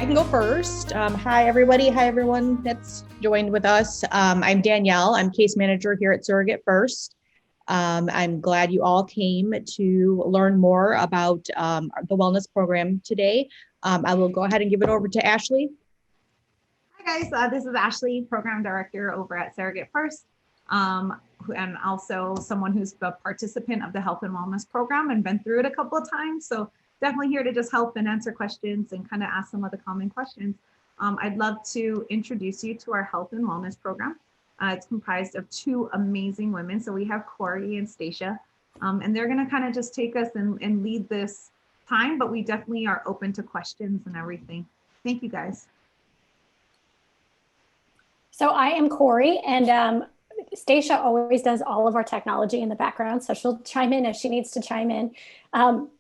can go first. Hi, everybody. Hi, everyone that's joined with us. I'm Danielle. I'm case manager here at SurrogateFirst. I'm glad you all came to learn more about the wellness program today. I will go ahead and give it over to Ashley. Hi guys, this is Ashley, Program Director over at SurrogateFirst, and also someone who's a participant of the Health and Wellness Program and been through it a couple of times. So definitely here to just help and answer questions and kind of ask some of the common questions. I'd love to introduce you to our Health and Wellness Program. It's comprised of two amazing women. So we have Corey and Stacia, and they're going to kind of just take us and lead this time, but we definitely are open to questions and everything. Thank you guys. So I am Corey, and Stacia always does all of our technology in the background, so she'll chime in if she needs to chime in.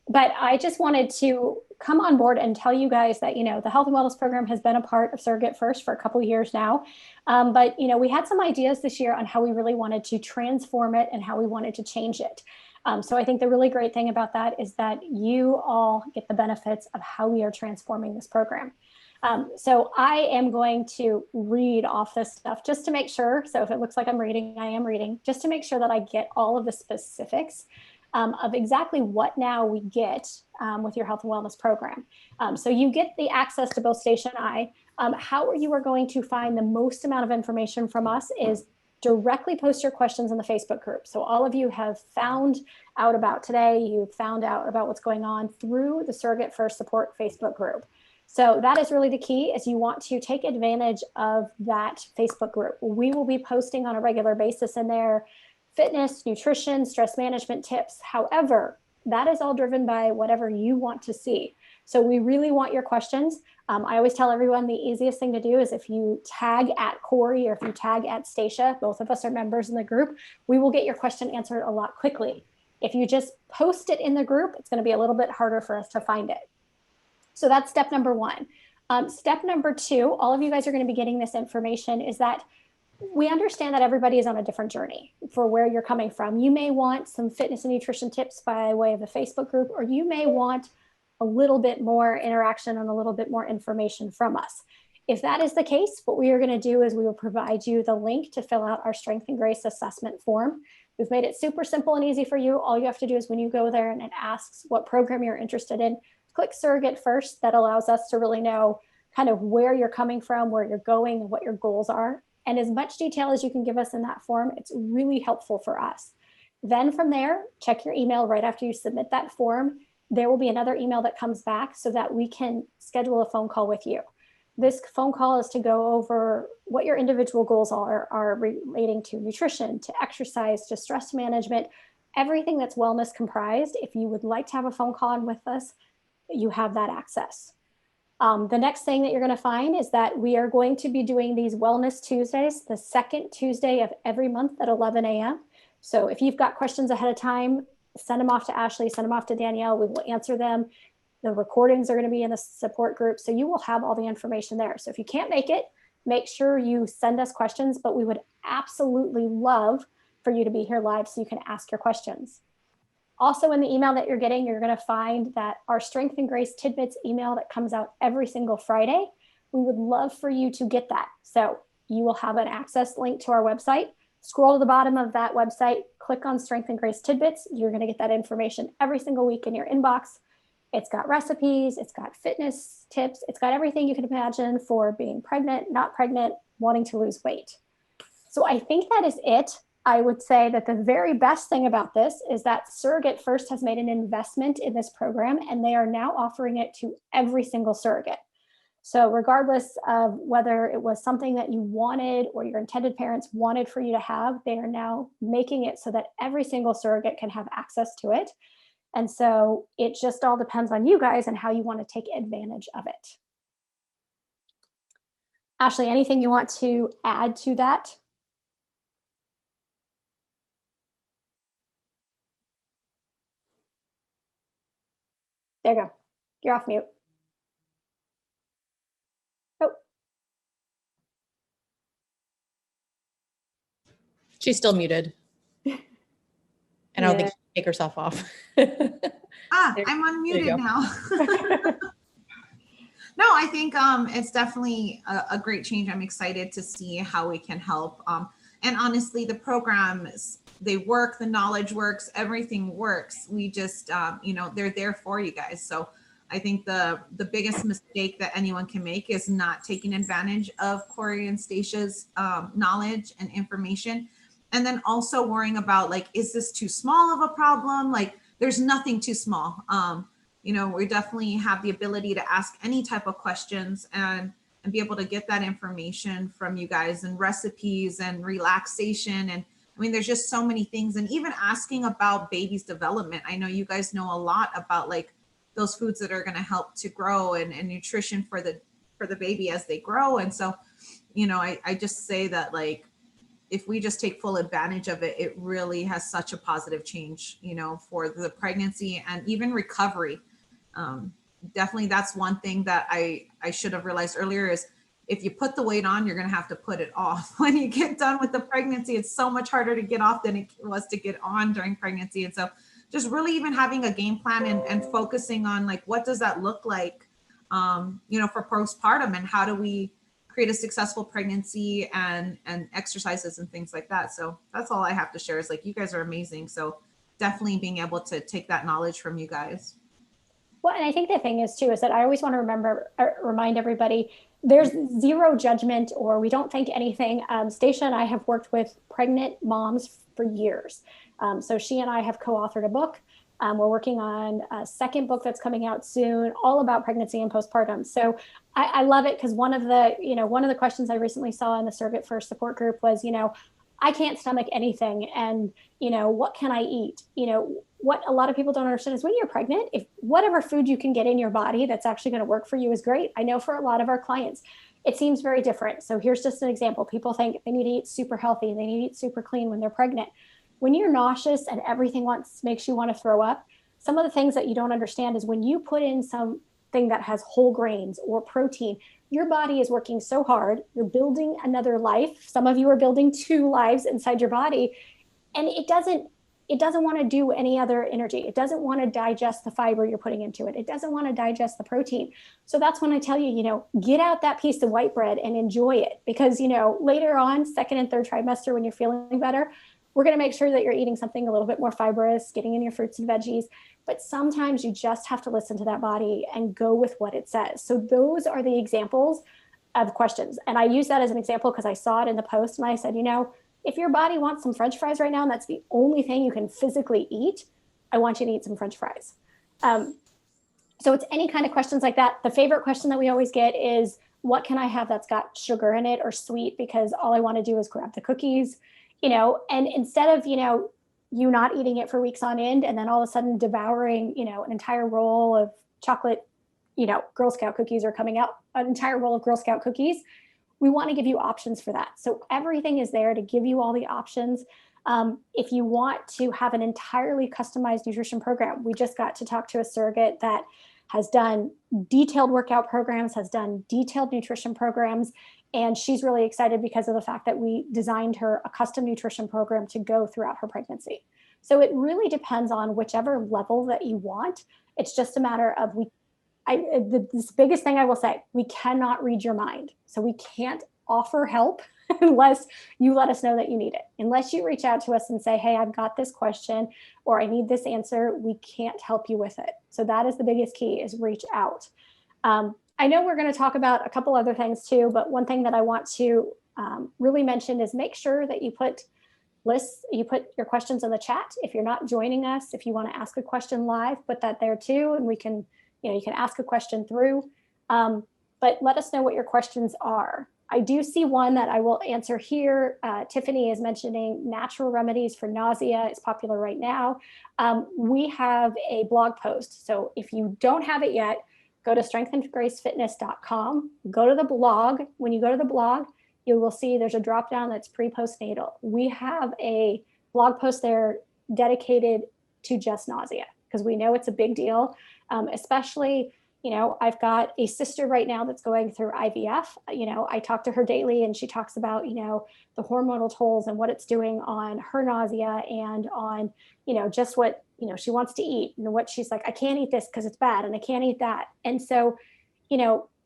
But I just wanted to come on board and tell you guys that, the Health and Wellness Program has been a part of SurrogateFirst for a couple of years now. But, we had some ideas this year on how we really wanted to transform it and how we wanted to change it. So I think the really great thing about that is that you all get the benefits of how we are transforming this program. So I am going to read off this stuff just to make sure. So if it looks like I'm reading, I am reading, just to make sure that I get all of the specifics of exactly what now we get with your health and wellness program. So you get the access to both Stacia and I. How you are going to find the most amount of information from us is directly post your questions in the Facebook group. So all of you have found out about today, you've found out about what's going on through the SurrogateFirst Support Facebook group. So that is really the key, is you want to take advantage of that Facebook group. We will be posting on a regular basis in there fitness, nutrition, stress management tips. However, that is all driven by whatever you want to see. So we really want your questions. I always tell everyone the easiest thing to do is if you tag at Corey or if you tag at Stacia, both of us are members in the group, we will get your question answered a lot quickly. If you just post it in the group, it's going to be a little bit harder for us to find it. So that's step number one. Step number two, all of you guys are going to be getting this information, is that we understand that everybody is on a different journey for where you're coming from. You may want some fitness and nutrition tips by way of the Facebook group, or you may want a little bit more interaction and a little bit more information from us. If that is the case, what we are going to do is we will provide you the link to fill out our Strength and Grace assessment form. We've made it super simple and easy for you. All you have to do is when you go there and it asks what program you're interested in, click SurrogateFirst. That allows us to really know kind of where you're coming from, where you're going, and what your goals are. And as much detail as you can give us in that form, it's really helpful for us. Then from there, check your email right after you submit that form. There will be another email that comes back so that we can schedule a phone call with you. This phone call is to go over what your individual goals are relating to nutrition, to exercise, to stress management, everything that's wellness comprised. If you would like to have a phone call with us, you have that access. The next thing that you're going to find is that we are going to be doing these Wellness Tuesdays, the second Tuesday of every month at 11 a.m. So if you've got questions ahead of time, send them off to Ashley, send them off to Danielle. We will answer them. The recordings are going to be in the support group, so you will have all the information there. So if you can't make it, make sure you send us questions, but we would absolutely love for you to be here live so you can ask your questions. Also in the email that you're getting, you're going to find that our Strength and Grace Tidbits email that comes out every single Friday. We would love for you to get that. So you will have an access link to our website. Scroll to the bottom of that website, click on Strength and Grace Tidbits. You're going to get that information every single week in your inbox. It's got recipes, it's got fitness tips, it's got everything you can imagine for being pregnant, not pregnant, wanting to lose weight. So I think that is it. I would say that the very best thing about this is that SurrogateFirst has made an investment in this program, and they are now offering it to every single surrogate. So regardless of whether it was something that you wanted or your intended parents wanted for you to have, they are now making it so that every single surrogate can have access to it. And so it just all depends on you guys and how you want to take advantage of it. Ashley, anything you want to add to that? There you go. You're off mute. Oh. She's still muted. And I don't think she can take herself off. I'm unmuted now. No, I think it's definitely a great change. I'm excited to see how we can help. And honestly, the programs, they work, the knowledge works, everything works. We just, they're there for you guys. So I think the biggest mistake that anyone can make is not taking advantage of Corey and Stacia's knowledge and information. And then also worrying about, like, is this too small of a problem? Like, there's nothing too small. We definitely have the ability to ask any type of questions and be able to get that information from you guys, and recipes and relaxation. And I mean, there's just so many things. And even asking about baby's development. I know you guys know a lot about like those foods that are going to help to grow, and nutrition for the baby as they grow. And so, I just say that, like, if we just take full advantage of it, it really has such a positive change, for the pregnancy and even recovery. Definitely, that's one thing that I should have realized earlier is, if you put the weight on, you're going to have to put it off. When you get done with the pregnancy, it's so much harder to get off than it was to get on during pregnancy. And so just really even having a game plan and focusing on, like, what does that look like, for postpartum, and how do we create a successful pregnancy, and exercises and things like that. So that's all I have to share is, like, you guys are amazing. So definitely being able to take that knowledge from you guys. Well, and I think the thing is too, is that I always want to remind everybody, there's zero judgment, or we don't think anything. Stacia and I have worked with pregnant moms for years. So she and I have co-authored a book. We're working on a second book that's coming out soon, all about pregnancy and postpartum. So I love it, because one of the questions I recently saw in the SurrogateFirst support group was, I can't stomach anything, and what can I eat? What a lot of people don't understand is, when you're pregnant, if whatever food you can get in your body that's actually going to work for you is great. I know for a lot of our clients, it seems very different. So here's just an example. People think they need to eat super healthy, they need to eat super clean when they're pregnant. When you're nauseous and everything makes you want to throw up, some of the things that you don't understand is, when you put in something that has whole grains or protein, your body is working so hard. You're building another life. Some of you are building 2 lives inside your body, and it doesn't want to do any other energy. It doesn't want to digest the fiber you're putting into it. It doesn't want to digest the protein. So that's when I tell you, get out that piece of white bread and enjoy it, because, later on, 2nd and 3rd trimester, when you're feeling better, we're going to make sure that you're eating something a little bit more fibrous, getting in your fruits and veggies. But sometimes you just have to listen to that body and go with what it says. So those are the examples of questions. And I use that as an example because I saw it in the post, and I said, if your body wants some French fries right now, and that's the only thing you can physically eat, I want you to eat some French fries. So it's any kind of questions like that. The favorite question that we always get is, what can I have that's got sugar in it or sweet? Because all I want to do is grab the cookies. And instead of, you not eating it for weeks on end, and then all of a sudden devouring, an entire roll of chocolate, Girl Scout cookies are coming out, an entire roll of Girl Scout cookies, we want to give you options for that. So everything is there to give you all the options. If you want to have an entirely customized nutrition program, we just got to talk to a surrogate that has done detailed workout programs, has done detailed nutrition programs. And she's really excited because of the fact that we designed her a custom nutrition program to go throughout her pregnancy. So it really depends on whichever level that you want. It's just a matter of this biggest thing I will say, we cannot read your mind. So we can't offer help unless you let us know that you need it. Unless you reach out to us and say, hey, I've got this question, or I need this answer, we can't help you with it. So that is the biggest key, is reach out. I know we're going to talk about a couple other things too, but one thing that I want to really mention is, make sure that you put your questions in the chat. If you're not joining us, if you want to ask a question live, put that there too, and we can, you can ask a question through, but let us know what your questions are. I do see one that I will answer here. Tiffany is mentioning natural remedies for nausea. It's popular right now. We have a blog post. So if you don't have it yet, go to strengthandgracefitness.com, go to the blog. When you go to the blog, you will see there's a drop down that's pre-postnatal. We have a blog post there dedicated to just nausea, because we know it's a big deal, especially, I've got a sister right now that's going through IVF. I talk to her daily, and she talks about, the hormonal tolls and what it's doing on her nausea, and on, just what, she wants to eat, and what she's like, I can't eat this because it's bad, and I can't eat that. And so,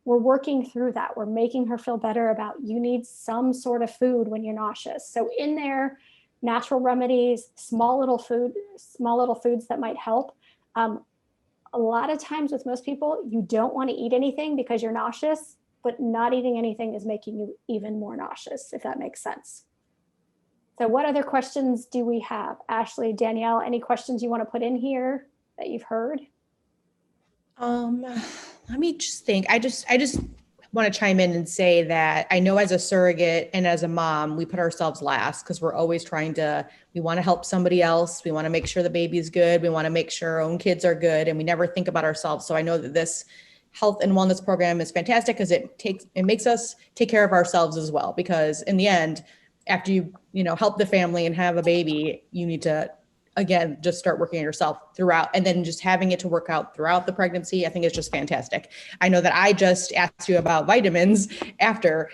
we're working through that. We're making her feel better about you need some sort of food when you're nauseous. So in there, natural remedies, small little foods that might help. A lot of times with most people, you don't want to eat anything because you're nauseous, but not eating anything is making you even more nauseous, if that makes sense. So what other questions do we have? Ashley, Danielle, any questions you want to put in here that you've heard? Let me just think. I just want to chime in and say that I know as a surrogate and as a mom, we put ourselves last because we're always we want to help somebody else. We want to make sure the baby is good. We want to make sure our own kids are good, and we never think about ourselves. So I know that this health and wellness program is fantastic because it makes us take care of ourselves as well. Because in the end, after you help the family and have a baby, you need to, again, just start working on yourself throughout, and then just having it to work out throughout the pregnancy, I think is just fantastic. I know that I just asked you about vitamins after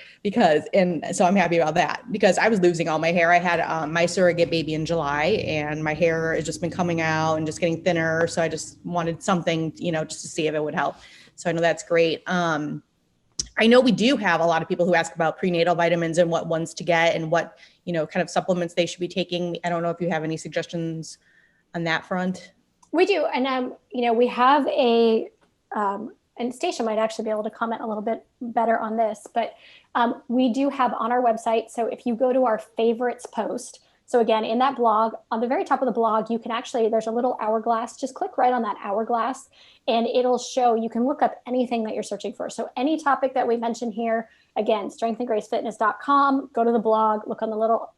and so I'm happy about that because I was losing all my hair. I had my surrogate baby in July and my hair has just been coming out and just getting thinner. So I just wanted something, just to see if it would help. So I know that's great. I know we do have a lot of people who ask about prenatal vitamins and what ones to get and what, kind of supplements they should be taking. I don't know if you have any suggestions on that front. We do. And, we have and Stacia might actually be able to comment a little bit better on this, but we do have on our website. So if you go to our favorites post, so again, in that blog, on the very top of the blog, you can there's a little hourglass, just click right on that hourglass and it'll show, you can look up anything that you're searching for. So any topic that we mentioned here, again, strengthandgracefitness.com, go to the blog, look on the little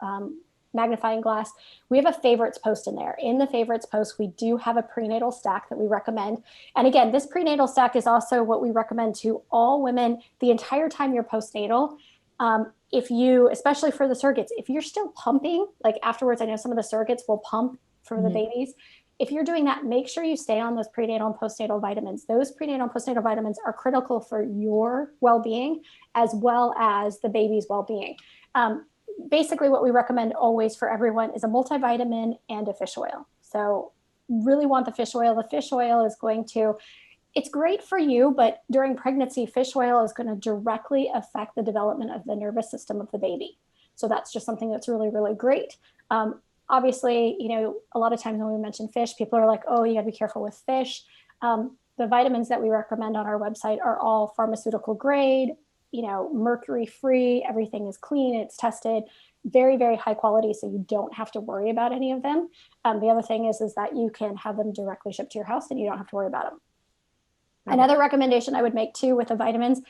magnifying glass. We have a favorites post in there. In the favorites post, we do have a prenatal stack that we recommend. And again, this prenatal stack is also what we recommend to all women the entire time you're postnatal. If you, especially for the surrogates, if you're still pumping, like afterwards, I know some of the surrogates will pump for the babies. If you're doing that, make sure you stay on those prenatal and postnatal vitamins. Those prenatal and postnatal vitamins are critical for your well-being as well as the baby's well-being. Basically, what we recommend always for everyone is a multivitamin and a fish oil. So really want the fish oil. The fish oil is it's great for you, but during pregnancy, fish oil is going to directly affect the development of the nervous system of the baby. So that's just something that's really, really great. Obviously, a lot of times when we mention fish, people are like, oh, you got to be careful with fish. The vitamins that we recommend on our website are all pharmaceutical grade, mercury free, everything is clean, it's tested, very, very high quality. So you don't have to worry about any of them. The other thing is that you can have them directly shipped to your house and you don't have to worry about them. Another recommendation I would make too with the vitamins,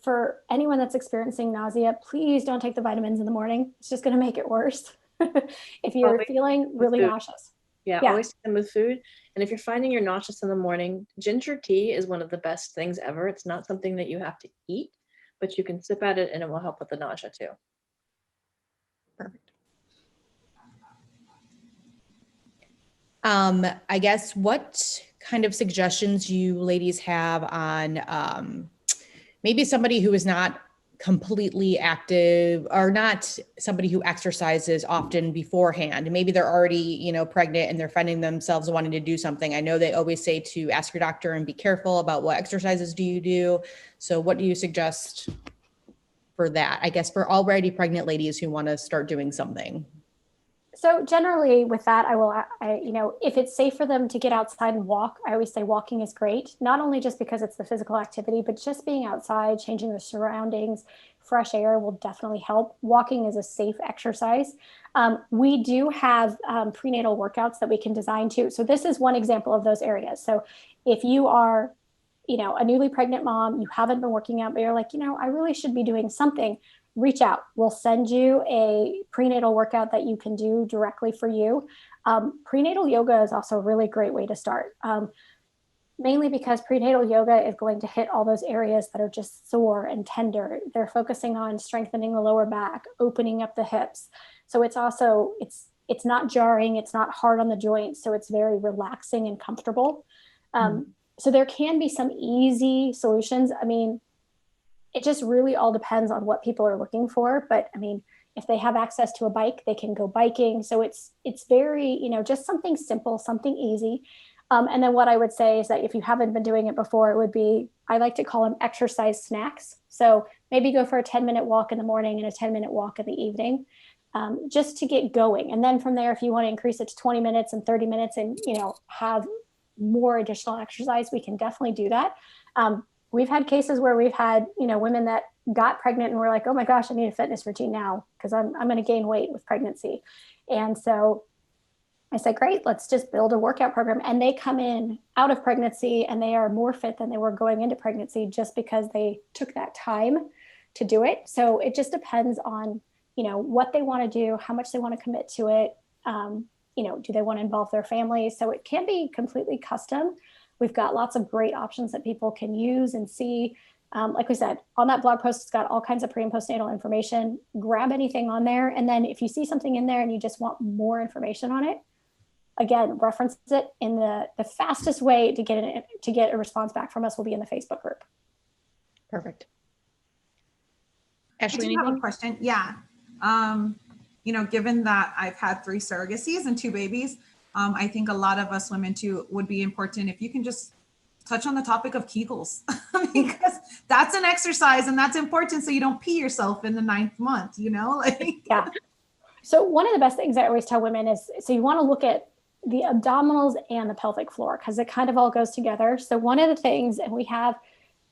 for anyone that's experiencing nausea, please don't take the vitamins in the morning. It's just going to make it worse if you're feeling really nauseous. Yeah, always take them with food. And if you're finding you're nauseous in the morning, ginger tea is one of the best things ever. It's not something that you have to eat, but you can sip at it and it will help with the nausea too. Perfect. I guess what kind of suggestions you ladies have on maybe somebody who is not completely active or not somebody who exercises often beforehand. Maybe they're already, pregnant and they're finding themselves wanting to do something. I know they always say to ask your doctor and be careful about what exercises do you do. So what do you suggest for that? I guess for already pregnant ladies who want to start doing something. So generally with that, if it's safe for them to get outside and walk, I always say walking is great, not only just because it's the physical activity, but just being outside, changing the surroundings, fresh air will definitely help. Walking is a safe exercise. We do have prenatal workouts that we can design too. So this is one example of those areas. So if you are, a newly pregnant mom, you haven't been working out, but you're like, I really should be doing something, reach out. We'll send you a prenatal workout that you can do directly for you. Prenatal yoga is also a really great way to start, mainly because prenatal yoga is going to hit all those areas that are just sore and tender. They're focusing on strengthening the lower back, opening up the hips. So it's also, it's not jarring, it's not hard on the joints. So it's very relaxing and comfortable. So there can be some easy solutions. I mean, it just really all depends on what people are looking for. But I mean, if they have access to a bike, they can go biking. So it's very, just something simple, something easy. And then what I would say is that if you haven't been doing it before, it would be, I like to call them exercise snacks. So maybe go for a 10-minute walk in the morning and a 10-minute walk in the evening, just to get going. And then from there, if you want to increase it to 20 minutes and 30 minutes and, have more additional exercise, we can definitely do that. We've had cases where we've had, women that got pregnant and were like, oh my gosh, I need a fitness routine now because I'm going to gain weight with pregnancy. And so I said, great, let's just build a workout program. And they come in out of pregnancy and they are more fit than they were going into pregnancy just because they took that time to do it. So it just depends on, what they want to do, how much they want to commit to it. Do they want to involve their family? So it can be completely custom. We've got lots of great options that people can use and see. Like we said, on that blog post, it's got all kinds of pre and postnatal information. Grab anything on there. And then if you see something in there and you just want more information on it, again, reference it in the fastest way to get a response back from us will be in the Facebook group. Perfect. I Ashley, do have anything? a question. Yeah. Given that I've had 3 surrogacies and 2 babies, I think a lot of us women too would be important if you can just touch on the topic of Kegels because that's an exercise and that's important. So you don't pee yourself in the 9th month, Yeah. So one of the best things I always tell women is, so you want to look at the abdominals and the pelvic floor because it kind of all goes together. So one of the things, and we have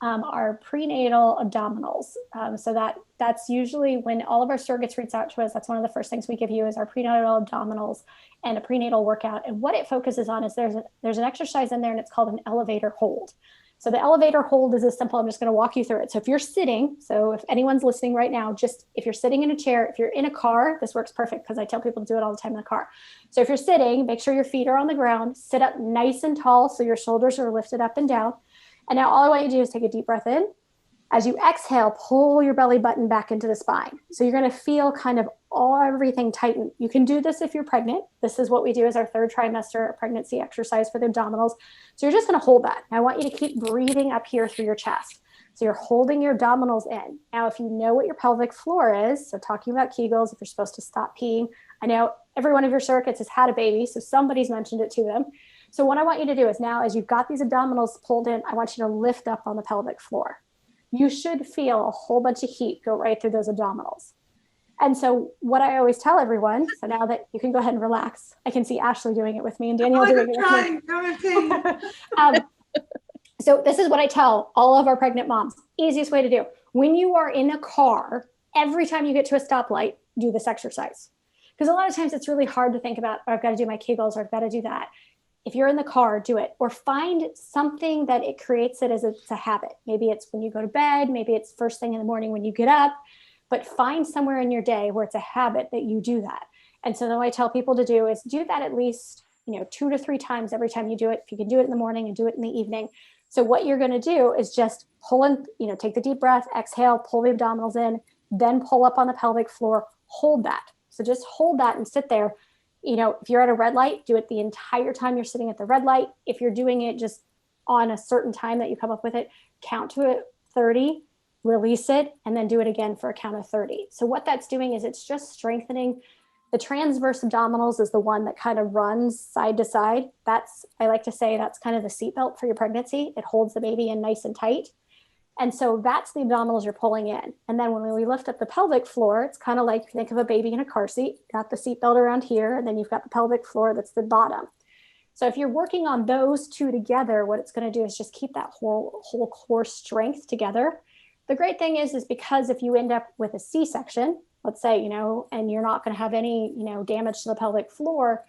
our prenatal abdominals. So that's usually when all of our surrogates reach out to us. That's one of the first things we give you is our prenatal abdominals and a prenatal workout. And what it focuses on is there's an exercise in there and it's called an elevator hold. So the elevator hold is as simple. I'm just going to walk you through it. So if you're sitting, so if anyone's listening right now, just if you're sitting in a chair, if you're in a car, this works perfect because I tell people to do it all the time in the car. So if you're sitting, make sure your feet are on the ground, sit up nice and tall so your shoulders are lifted up and down. And now all I want you to do is take a deep breath in. As you exhale, pull your belly button back into the spine. So you're going to feel kind of everything tighten. You can do this if you're pregnant. This is what we do as our 3rd trimester pregnancy exercise for the abdominals. So you're just going to hold that. I want you to keep breathing up here through your chest. So you're holding your abdominals in. Now, if you know what your pelvic floor is, so talking about Kegels, if you're supposed to stop peeing, I know every one of your surrogates has had a baby, so somebody's mentioned it to them. So what I want you to do is now, as you've got these abdominals pulled in, I want you to lift up on the pelvic floor. You should feel a whole bunch of heat go right through those abdominals. And so what I always tell everyone, so now that you can go ahead and relax, I can see Ashley doing it with me and Danielle doing it with me. So this is what I tell all of our pregnant moms. Easiest way to do. When you are in a car, every time you get to a stoplight, do this exercise. Because a lot of times it's really hard to think about, oh, I've got to do my Kegels or I've got to do that. If you're in the car, do it, or find something that it creates it as it's a habit. Maybe it's when you go to bed, maybe it's first thing in the morning when you get up, but find somewhere in your day where it's a habit that you do that. And so then what I tell people to do is do that at least, 2 to 3 times every time you do it. If you can do it in the morning and do it in the evening. So what you're going to do is just pull in, take the deep breath, exhale, pull the abdominals in, then pull up on the pelvic floor, hold that. So just hold that and sit there. If you're at a red light, do it the entire time you're sitting at the red light. If you're doing it just on a certain time that you come up with it, count to it 30, release it, and then do it again for a count of 30. So what that's doing is it's just strengthening. The transverse abdominals is the one that kind of runs side to side. I like to say that's kind of the seatbelt for your pregnancy. It holds the baby in nice and tight. And so that's the abdominals you're pulling in. And then when we lift up the pelvic floor, it's kind of like, if you think of a baby in a car seat, got the seatbelt around here, and then you've got the pelvic floor, that's the bottom. So if you're working on those 2 together, what it's going to do is just keep that whole core strength together. The great thing is because if you end up with a C-section, let's say, and you're not going to have any, damage to the pelvic floor,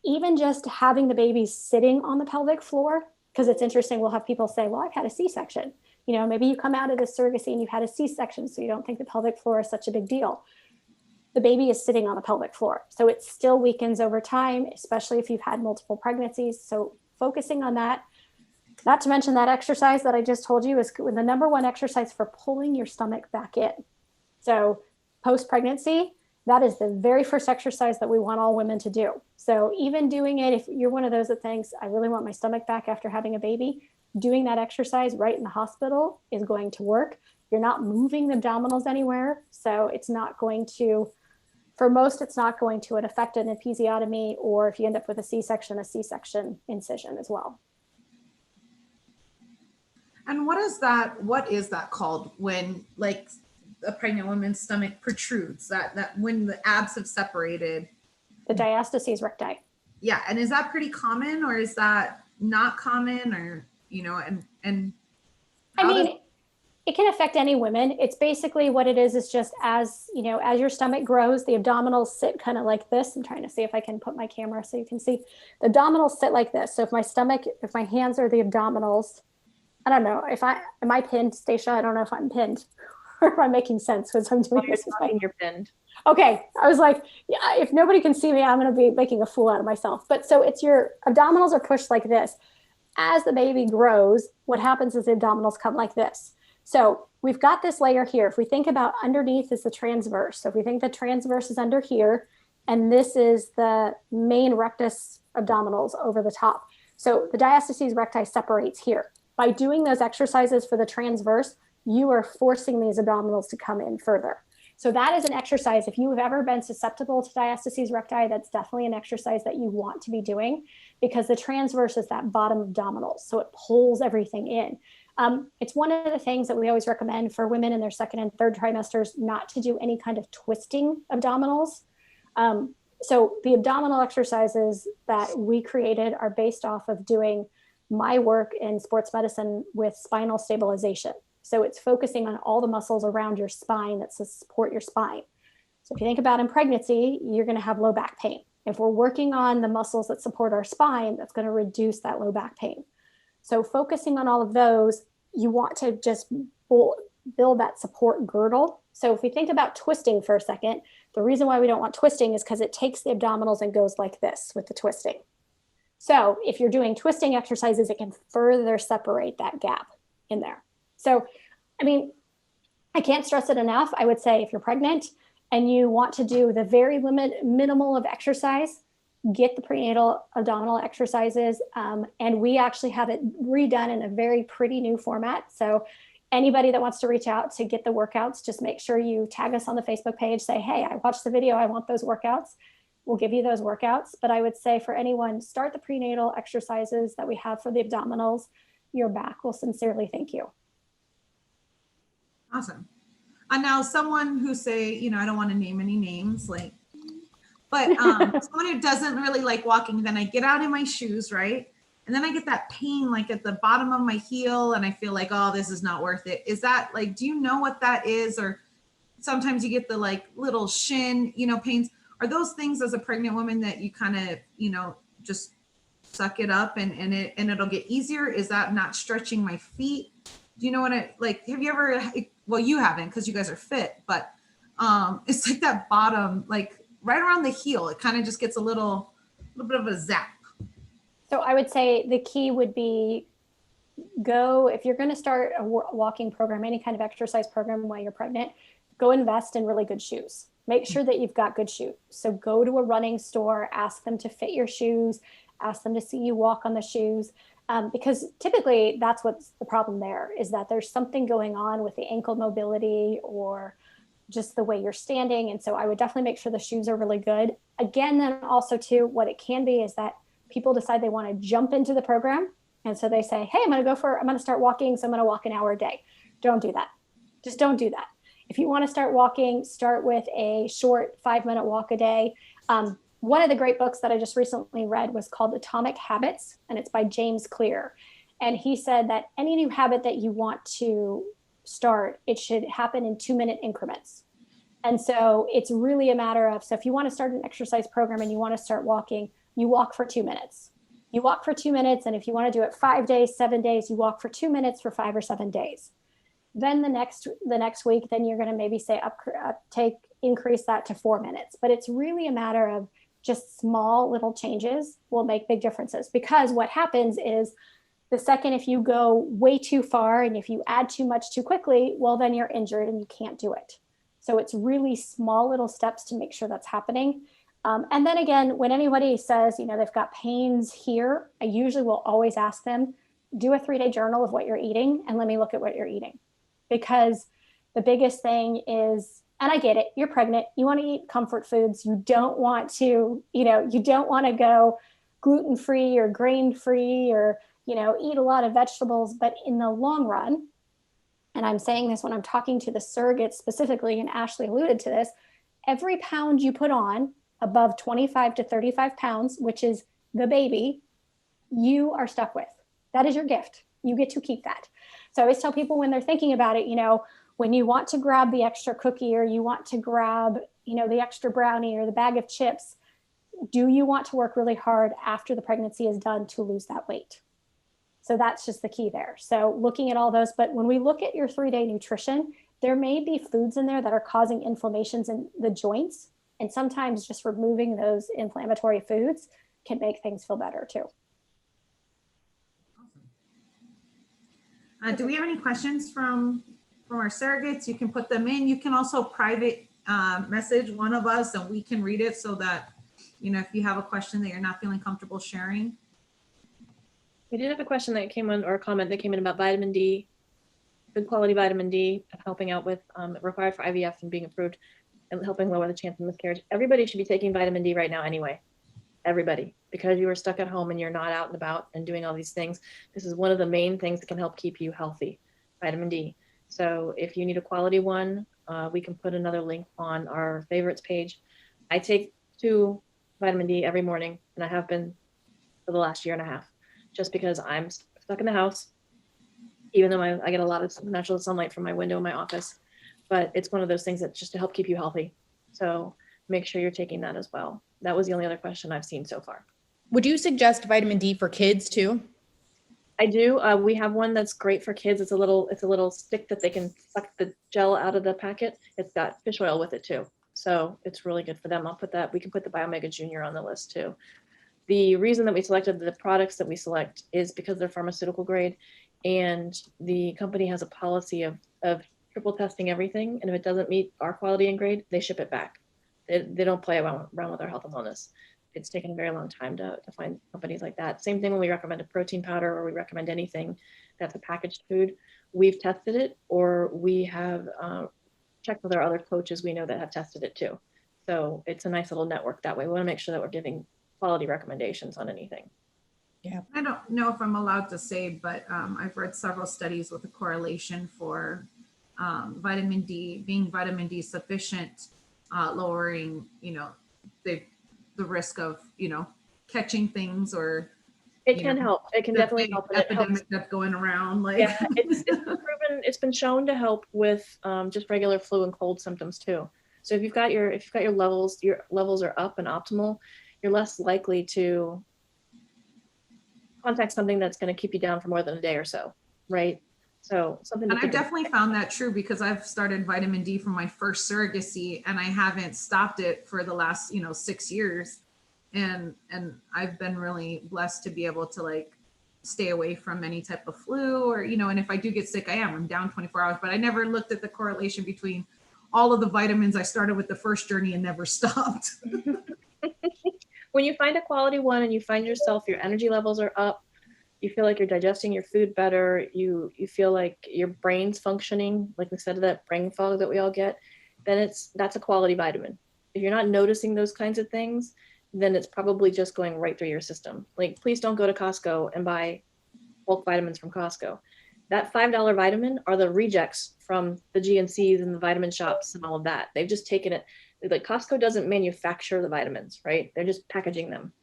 even just having the baby sitting on the pelvic floor, because it's interesting, we'll have people say, well, I've had a C-section. Maybe you come out of this surrogacy and you've had a C-section, so you don't think the pelvic floor is such a big deal. The baby is sitting on the pelvic floor. So it still weakens over time, especially if you've had multiple pregnancies. So focusing on that, not to mention that exercise that I just told you is the number 1 exercise for pulling your stomach back in. So post-pregnancy, that is the very first exercise that we want all women to do. So even doing it, if you're one of those that thinks, I really want my stomach back after having a baby, doing that exercise right in the hospital is going to work. You're not moving the abdominals anywhere. So it's not going to For most, it's not going to affect an episiotomy, or if you end up with a C-section incision as well. And what is that called when like a pregnant woman's stomach protrudes, that when the abs have separated? The diastases recti. Yeah. And is that pretty common, or is that not common, or, and I mean, it can affect any women. It's basically what it is just as your stomach grows, the abdominals sit kind of like this. I'm trying to see if I can put my camera so you can see. The abdominals sit like this. So if my hands are the abdominals, I don't know am I pinned, Stacia? I don't know if I'm pinned or if I'm making sense as I'm doing this. You're pinned. Okay. I was like, yeah, if nobody can see me, I'm going to be making a fool out of myself. But so it's your abdominals are pushed like this. As the baby grows, what happens is the abdominals come like this. So we've got this layer here. If we think about underneath is the transverse. So if we think the transverse is under here, and this is the main rectus abdominals over the top. So the diastases recti separates here. By doing those exercises for the transverse, you are forcing these abdominals to come in further. So that is an exercise. If you have ever been susceptible to diastases recti, that's definitely an exercise that you want to be doing, because the transverse is that bottom abdominal. So it pulls everything in. It's one of the things that we always recommend for women in their second and third trimesters, not to do any kind of twisting abdominals. So the abdominal exercises that we created are based off of doing my work in sports medicine with spinal stabilization. So it's focusing on all the muscles around your spine that support your spine. So if you think about in pregnancy, you're going to have low back pain. If we're working on the muscles that support our spine, that's going to reduce that low back pain. So focusing on all of those, you want to just build that support girdle. So if we think about twisting for a second, the reason why we don't want twisting is because it takes the abdominals and goes like this with the twisting. So if you're doing twisting exercises, it can further separate that gap in there. So, I mean, I can't stress it enough. I would say if you're pregnant and you want to do the very minimal of exercise, get the prenatal abdominal exercises. And we actually have it redone in a very pretty new format. So anybody that wants to reach out to get the workouts, just make sure you tag us on the Facebook page, say, hey, I watched the video, I want those workouts. We'll give you those workouts. But I would say for anyone, start the prenatal exercises that we have for the abdominals. Your back will sincerely thank you. Awesome. And now someone who say, I don't want to name any names, but someone who doesn't really like walking, then I get out in my shoes, right? And then I get that pain like at the bottom of my heel, and I feel like, oh, this is not worth it. Is that do you know what that is? Or sometimes you get the little shin, pains. Are those things as a pregnant woman that you kind of, just suck it up and it'll get easier? Is that not stretching my feet? Do you know what have you ever, well, you haven't because you guys are fit, but it's like that bottom, right around the heel, it kind of just gets a little bit of a zap. So I would say the key would be if you're going to start a walking program, any kind of exercise program while you're pregnant, go invest in really good shoes. Make sure that you've got good shoes. So go to a running store, ask them to fit your shoes, ask them to see you walk on the shoes. Because typically that's what's the problem there, is that there's something going on with the ankle mobility or just the way you're standing. And so I would definitely make sure the shoes are really good. Again, then also too, what it can be is that people decide they want to jump into the program. And so they say, hey, I'm going to start walking. So I'm going to walk an hour a day. Don't do that. Just don't do that. If you want to start walking, start with a short 5-minute walk a day. One of the great books that I just recently read was called Atomic Habits, and it's by James Clear. And he said that any new habit that you want to start, it should happen in 2-minute increments. And so it's really a matter of, so if you want to start an exercise program and you want to start walking, you walk for 2 minutes. You walk for 2 minutes. And if you want to do it 5 days, 7 days, you walk for 2 minutes for 5 or 7 days. Then the next week, then you're going to maybe say increase that to 4 minutes. But it's really a matter of just small little changes will make big differences, because what happens is the second, if you go way too far and if you add too much too quickly, well, then you're injured and you can't do it. So it's really small little steps to make sure that's happening. And then again, when anybody says, they've got pains here, I usually will always ask them, do a 3-day journal of what you're eating and let me look at what you're eating. Because the biggest thing is And I get it. You're pregnant. You want to eat comfort foods. You don't want to, you don't want to go gluten-free or grain-free or, eat a lot of vegetables. But in the long run, and I'm saying this when I'm talking to the surrogates specifically, and Ashley alluded to this, every pound you put on above 25 to 35 pounds, which is the baby, you are stuck with. That is your gift. You get to keep that. So I always tell people when they're thinking about it, when you want to grab the extra cookie or you want to grab, the extra brownie or the bag of chips, do you want to work really hard after the pregnancy is done to lose that weight? So that's just the key there. So looking at all those, but when we look at your 3-day nutrition, there may be foods in there that are causing inflammations in the joints. And sometimes just removing those inflammatory foods can make things feel better too. Do we have any questions from our surrogates? You can put them in. You can also private message one of us and we can read it so that, if you have a question that you're not feeling comfortable sharing. We did have a question that came in, or a comment that came in about vitamin D, good quality vitamin D, helping out with required for IVF and being approved and helping lower the chance of miscarriage. Everybody should be taking vitamin D right now anyway. Everybody, because you are stuck at home and you're not out and about and doing all these things. This is one of the main things that can help keep you healthy, vitamin D. So if you need a quality one, we can put another link on our favorites page. I take 2 vitamin D every morning, and I have been for the last year and a half, just because I'm stuck in the house, even though I get a lot of natural sunlight from my window in my office. But it's one of those things that's just to help keep you healthy. So make sure you're taking that as well. That was the only other question I've seen so far. Would you suggest vitamin D for kids too? I do. We have one that's great for kids. It's a little stick that they can suck the gel out of the packet. It's got fish oil with it too. So it's really good for them. We can put the Biomega Junior on the list too. The reason that we selected the products that we select is because they're pharmaceutical grade, and the company has a policy of triple testing everything. And if it doesn't meet our quality and grade, they ship it back. They don't play around with our health and wellness. It's taken a very long time to find companies like that. Same thing when we recommend a protein powder or we recommend anything that's a packaged food. We've tested it, or we have checked with our other coaches we know that have tested it too. So it's a nice little network that way. We want to make sure that we're giving quality recommendations on anything. Yeah, I don't know if I'm allowed to say, but I've read several studies with a correlation for vitamin D, being vitamin D sufficient, lowering, the risk of, catching things, or it can help. It can definitely help. Epidemic that's going around. Yeah, it's been proven. It's been shown to help with just regular flu and cold symptoms too. So if you've got your levels are up and optimal, you're less likely to contact something that's going to keep you down for more than a day or so, right? So something. And I definitely found that true, because I've started vitamin D from my first surrogacy, and I haven't stopped it for the last 6 years, and I've been really blessed to be able to stay away from any type of flu, or and if I do get sick, I'm down 24 hours. But I never looked at the correlation between all of the vitamins I started with the first journey and never stopped. When you find a quality one and you find yourself, your energy levels are up, you feel like you're digesting your food better, you feel like your brain's functioning, like instead of that brain fog that we all get, then that's a quality vitamin. If you're not noticing those kinds of things, then it's probably just going right through your system. Please don't go to Costco and buy bulk vitamins from Costco. That $5 vitamin are the rejects from the GNCs and the vitamin shops and all of that. They've just taken it. Costco doesn't manufacture the vitamins, right? They're just packaging them.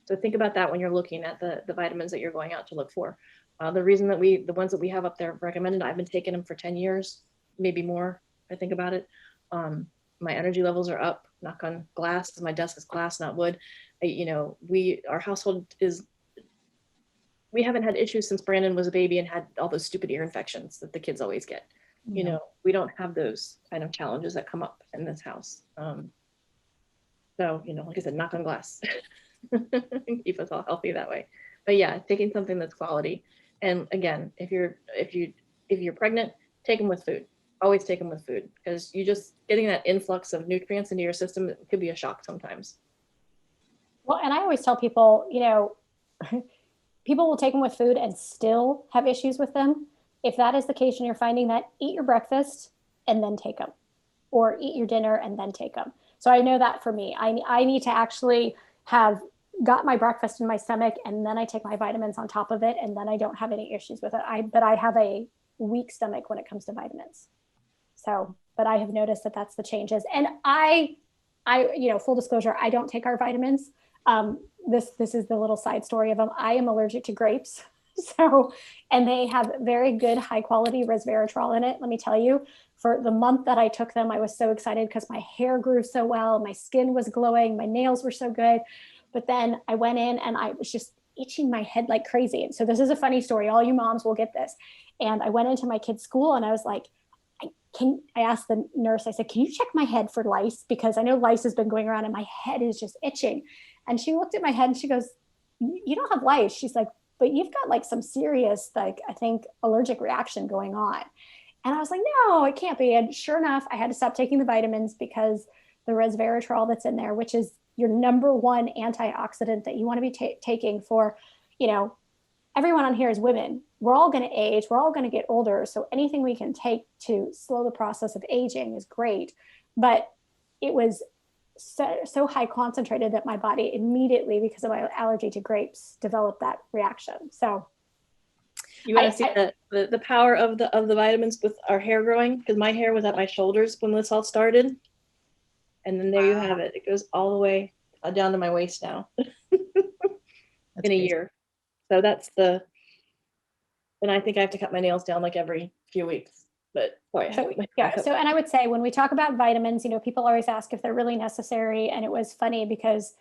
So think about that when you're looking at the vitamins that you're going out to look for. The reason that the ones that we have up there recommended, I've been taking them for 10 years, maybe more, if I think about it. My energy levels are up, knock on glass. My desk is glass, not wood. Our household we haven't had issues since Brandon was a baby and had all those stupid ear infections that the kids always get. Yeah. We don't have those kind of challenges that come up in this house. So, like I said, knock on glass. Keep us all healthy that way. But yeah, taking something that's quality. And again, if you're pregnant, take them with food. Always take them with food, because you just getting that influx of nutrients into your system could be a shock sometimes. Well, and I always tell people, people will take them with food and still have issues with them. If that is the case and you're finding that, eat your breakfast and then take them. or eat your dinner and then take them. So I know that for me, I need to actually have got my breakfast in my stomach and then I take my vitamins on top of it, and then I don't have any issues with it. But I have a weak stomach when it comes to vitamins. So, but I have noticed that that's the changes. And I, full disclosure, I don't take our vitamins. This is the little side story of them. I am allergic to grapes. So, and they have very good high quality resveratrol in it. Let me tell you, for the month that I took them, I was so excited because my hair grew so well. My skin was glowing. My nails were so good. But then I went in and I was just itching my head like crazy. And so this is a funny story. All you moms will get this. And I went into my kid's school and I was like, I asked the nurse, I said, can you check my head for lice? Because I know lice has been going around and my head is just itching. And she looked at my head and she goes, you don't have lice. She's like, but you've got like some serious, like, I think allergic reaction going on. And I was like, no, it can't be. And sure enough, I had to stop taking the vitamins because the resveratrol that's in there, which is your number one antioxidant that you want to be taking for, everyone on here is women. We're all going to age. We're all going to get older. So anything we can take to slow the process of aging is great. But it was so high concentrated that my body immediately, because of my allergy to grapes, developed that reaction. So you want to see the power of the vitamins with our hair growing? Because my hair was at my shoulders when this all started. And then there you have it. It goes all the way down to my waist now in a year. So and I think I have to cut my nails down like every few weeks. But and I would say when we talk about vitamins, people always ask if they're really necessary. And it was funny because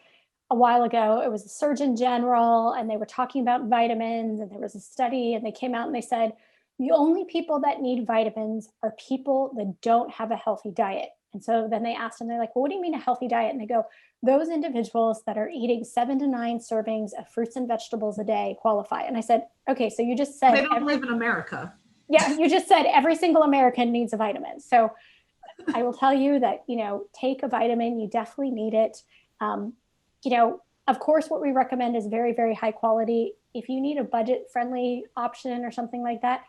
a while ago, it was a Surgeon General and they were talking about vitamins, and there was a study and they came out and they said, the only people that need vitamins are people that don't have a healthy diet. And so then they asked them, they're like, well, what do you mean a healthy diet? And they go, those individuals that are eating 7 to 9 servings of fruits and vegetables a day qualify. And I said, okay, so you just said— They don't live in America. Yeah, you just said every single American needs a vitamin. So I will tell you that, take a vitamin, you definitely need it. Of course, what we recommend is very, very high quality. If you need a budget-friendly option or something like that,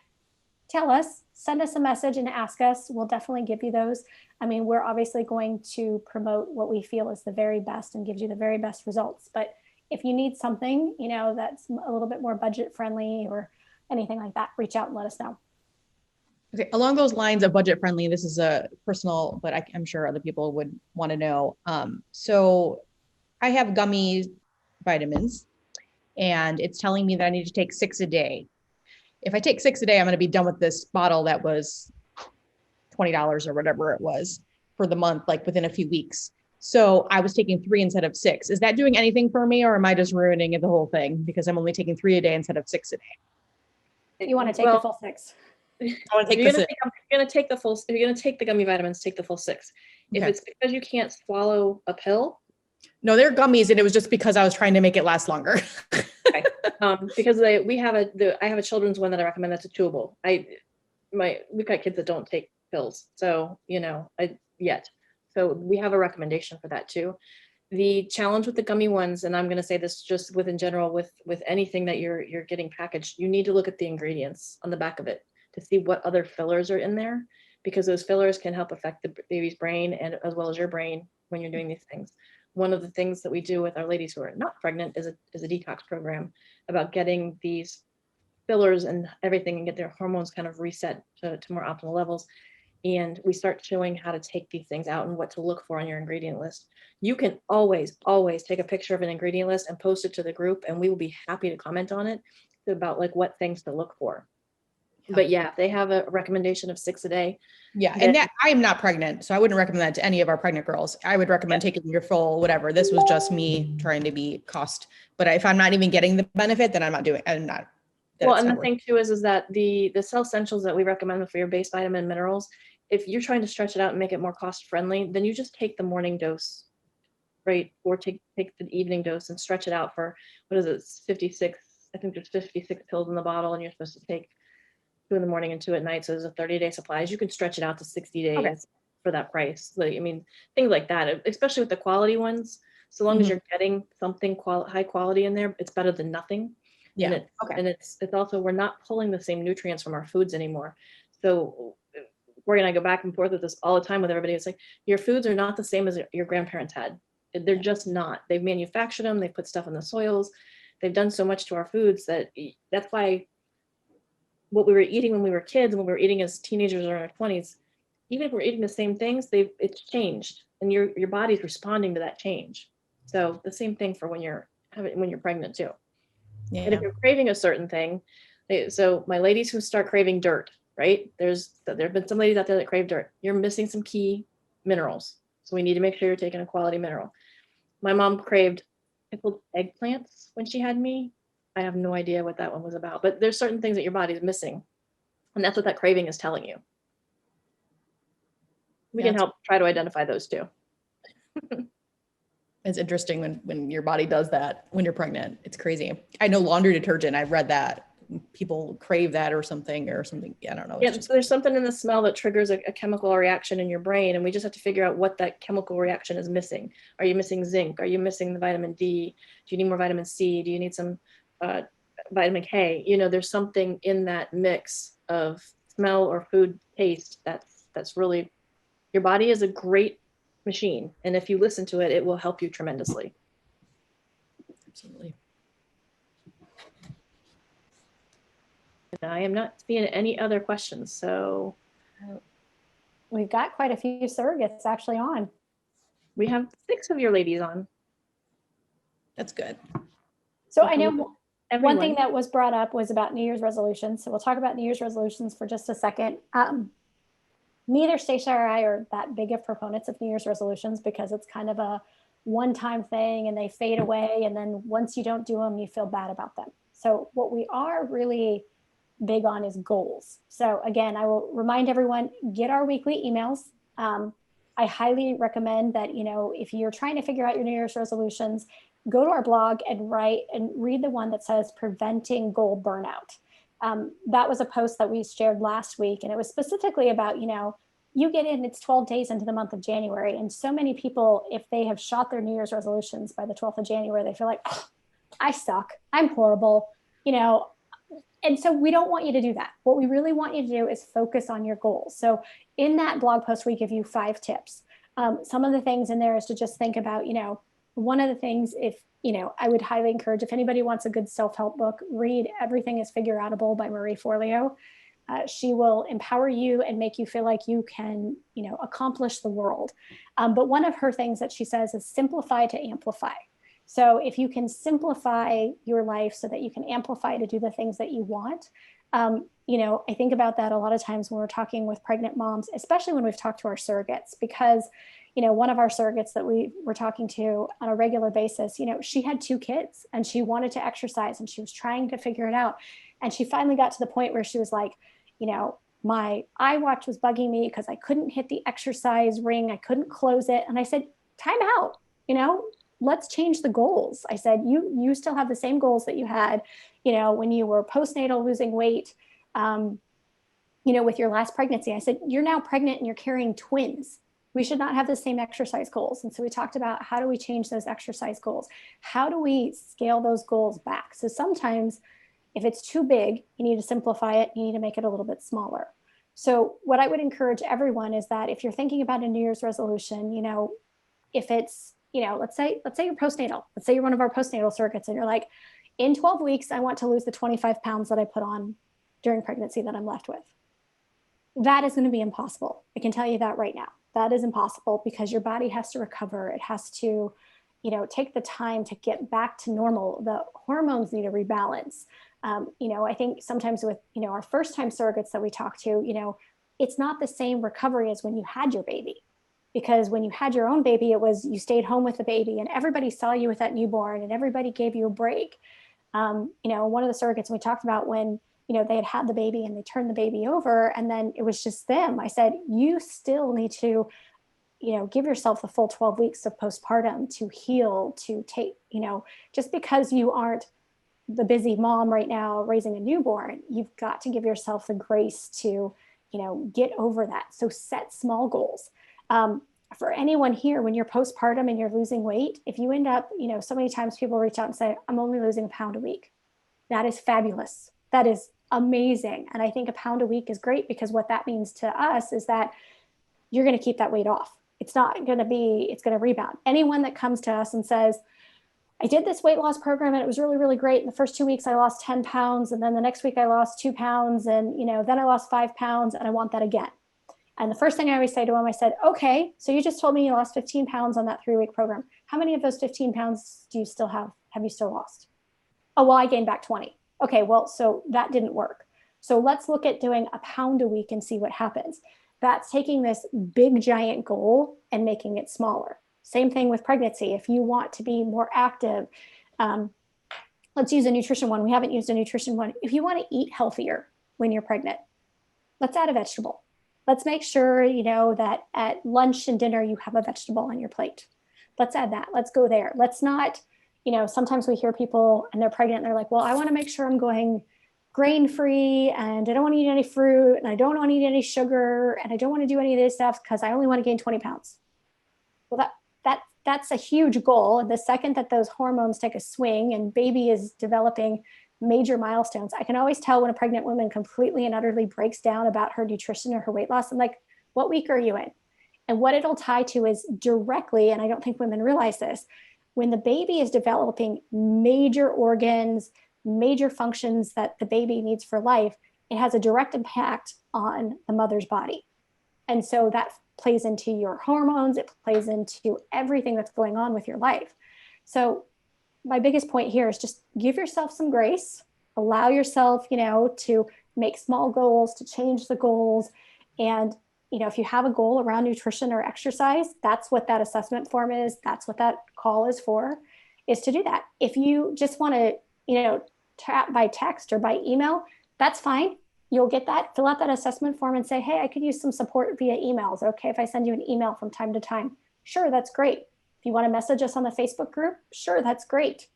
tell us, send us a message and ask us. We'll definitely give you those. I mean, we're obviously going to promote what we feel is the very best and gives you the very best results. But if you need something, that's a little bit more budget-friendly or anything like that, reach out and let us know. Okay, along those lines of budget friendly, this is a personal, but I'm sure other people would want to know. So I have gummy vitamins and it's telling me that I need to take 6 a day. If I take 6 a day, I'm going to be done with this bottle that was $20 or whatever it was for the month, like within a few weeks. So I was taking 3 instead of 6. Is that doing anything for me, or am I just ruining the whole thing because I'm only taking 3 a day instead of 6 a day? You want to take the full 6. If you're going to take the gummy vitamins, take the full 6. If it's because you can't swallow a pill. No, they're gummies, and it was just because I was trying to make it last longer. Okay. Because I have a children's one that I recommend that's a chewable. We've got kids that don't take pills, so so we have a recommendation for that too. The challenge with the gummy ones, and I'm going to say this just in general with anything that you're getting packaged, you need to look at the ingredients on the back of it to see what other fillers are in there, because those fillers can help affect the baby's brain and as well as your brain when you're doing these things. One of the things that we do with our ladies who are not pregnant is a detox program about getting these fillers and everything and get their hormones kind of reset to more optimal levels. And we start showing how to take these things out and what to look for on your ingredient list. You can always take a picture of an ingredient list and post it to the group, and we will be happy to comment on it about like what things to look for. But if they have a recommendation of 6 a day. Yeah. And that I am not pregnant, so I wouldn't recommend that to any of our pregnant girls. I would recommend taking your full, whatever. This was just me trying to be cost, but if I'm not even getting the benefit, then I'm not doing, I'm not. Well, and the thing too is that the cell essentials that we recommend for your base vitamin minerals, if you're trying to stretch it out and make it more cost friendly, then you just take the morning dose, right? Or take the evening dose and stretch it out for, 56, I think there's 56 pills in the bottle, and you're supposed to take 2 in the morning and 2 at night. So there's a 30-day supply. You can stretch it out to 60 days for that price. Like, I mean, things like that, especially with the quality ones, so long as you're getting something high quality in there, it's better than nothing. And it's also, we're not pulling the same nutrients from our foods anymore. So Corey and I go back and forth with this all the time with everybody. It's like, your foods are not the same as your grandparents had. They're just not. They've manufactured them. They put stuff in the soils. They've done so much to our foods that's why what we were eating when we were kids and what we were eating as teenagers or in our 20s, even if we're eating the same things, it's changed, and your body's responding to that change. So the same thing for when you're pregnant too. Yeah. And if you're craving a certain thing, so my ladies who start craving dirt, right? There have been some ladies out there that crave dirt. You're missing some key minerals. So we need to make sure you're taking a quality mineral. My mom craved pickled eggplants when she had me. I have no idea what that one was about, but there's certain things that your body's missing. And that's what that craving is telling you. We can help try to identify those too. It's interesting when your body does that when you're pregnant. It's crazy. I know laundry detergent, I've read that people crave that or something. Yeah, I don't know. Yeah, so there's something in the smell that triggers a chemical reaction in your brain, and we just have to figure out what that chemical reaction is missing. Are you missing zinc? Are you missing the vitamin D? Do you need more vitamin C? Do you need some vitamin K? There's something in that mix of smell or food taste that's really, your body is a great machine, and if you listen to it, it will help you tremendously. Absolutely. And I am not seeing any other questions, so We've got quite a few surrogates actually on. we have 6 of your ladies on. That's good. So I know Everyone. one thing that was brought up was about New Year's resolutions. So we'll talk about New Year's resolutions for just a second. Neither Stacia or I are that big of proponents of New Year's resolutions because it's kind of a one-time thing and they fade away. And then once you don't do them, you feel bad about them. So what we are really big on is goals. So again, I will remind everyone, get our weekly emails. I highly recommend that, if you're trying to figure out your New Year's resolutions, go to our blog and read the one that says preventing goal burnout. That was a post that we shared last week, and it was specifically about, you get in, it's 12 days into the month of January. And so many people, if they have shot their New Year's resolutions by the 12th of January, they feel like, oh, I suck, I'm horrible, and so we don't want you to do that. What we really want you to do is focus on your goals. So in that blog post, we give you 5 tips. Some of the things in there is to just think about, one of the things, if, I would highly encourage, if anybody wants a good self-help book, read Everything is Figure Outable by Marie Forleo. She will empower you and make you feel like you can, accomplish the world. But one of her things that she says is simplify to amplify. So if you can simplify your life so that you can amplify to do the things that you want, I think about that a lot of times when we're talking with pregnant moms, especially when we've talked to our surrogates, because, one of our surrogates that we were talking to on a regular basis, she had 2 kids and she wanted to exercise and she was trying to figure it out. And she finally got to the point where she was like, my iWatch was bugging me because I couldn't hit the exercise ring. I couldn't close it. And I said, time out, let's change the goals. I said, you still have the same goals that you had, when you were postnatal losing weight, with your last pregnancy. I said, you're now pregnant and you're carrying twins. We should not have the same exercise goals. And so we talked about how do we change those exercise goals? How do we scale those goals back? So sometimes if it's too big, you need to simplify it. You need to make it a little bit smaller. So what I would encourage everyone is that if you're thinking about a New Year's resolution, if it's, let's say you're postnatal, let's say you're one of our postnatal surrogates and you're like, in 12 weeks, I want to lose the 25 pounds that I put on during pregnancy that I'm left with. That is going to be impossible. I can tell you that right now. That is impossible because your body has to recover. It has to, take the time to get back to normal. The hormones need to rebalance. I think sometimes with, our first time surrogates that we talk to, it's not the same recovery as when you had your baby. Because when you had your own baby, it was you stayed home with the baby and everybody saw you with that newborn and everybody gave you a break. One of the surrogates we talked about when, they had the baby and they turned the baby over and then it was just them. I said, you still need to, give yourself the full 12 weeks of postpartum to heal, to take, just because you aren't the busy mom right now raising a newborn, you've got to give yourself the grace to, get over that. So set small goals. For anyone here, when you're postpartum and you're losing weight, if you end up, so many times people reach out and say, I'm only losing a pound a week. That is fabulous. That is amazing. And I think a pound a week is great, because what that means to us is that you're going to keep that weight off. It's not going to be, it's going to rebound. Anyone that comes to us and says, I did this weight loss program and it was really, really great. In the first 2 weeks, I lost 10 pounds. And then the next week I lost 2 pounds, and, then I lost 5 pounds, and I want that again. And the first thing I always say to them, I said, okay, so you just told me you lost 15 pounds on that 3-week program. How many of those 15 pounds do you still have you still lost? Oh, well, I gained back 20. Okay, well, so that didn't work. So let's look at doing a pound a week and see what happens. That's taking this big, giant goal and making it smaller. Same thing with pregnancy. If you want to be more active, let's use a nutrition one. We haven't used a nutrition one. If you want to eat healthier when you're pregnant, let's add a vegetable. Let's make sure, that at lunch and dinner, you have a vegetable on your plate. Let's add that. Let's go there. Let's not, sometimes we hear people and they're pregnant and they're like, well, I want to make sure I'm going grain-free, and I don't want to eat any fruit, and I don't want to eat any sugar, and I don't want to do any of this stuff because I only want to gain 20 pounds. Well, that's a huge goal. And the second that those hormones take a swing and baby is developing major milestones, I can always tell when a pregnant woman completely and utterly breaks down about her nutrition or her weight loss. I'm like, what week are you in? And what it'll tie to is directly, and I don't think women realize this, when the baby is developing major organs, major functions that the baby needs for life, it has a direct impact on the mother's body. And so that plays into your hormones, it plays into everything that's going on with your life. So my biggest point here is just give yourself some grace, allow yourself, to make small goals, to change the goals. And, if you have a goal around nutrition or exercise, that's what that assessment form is. That's what that call is for, is to do that. If you just want to, chat by text or by email, that's fine. You'll get that, fill out that assessment form and say, hey, I could use some support via emails. Okay, if I send you an email from time to time, sure, that's great. If you want to message us on the Facebook group, sure, that's great.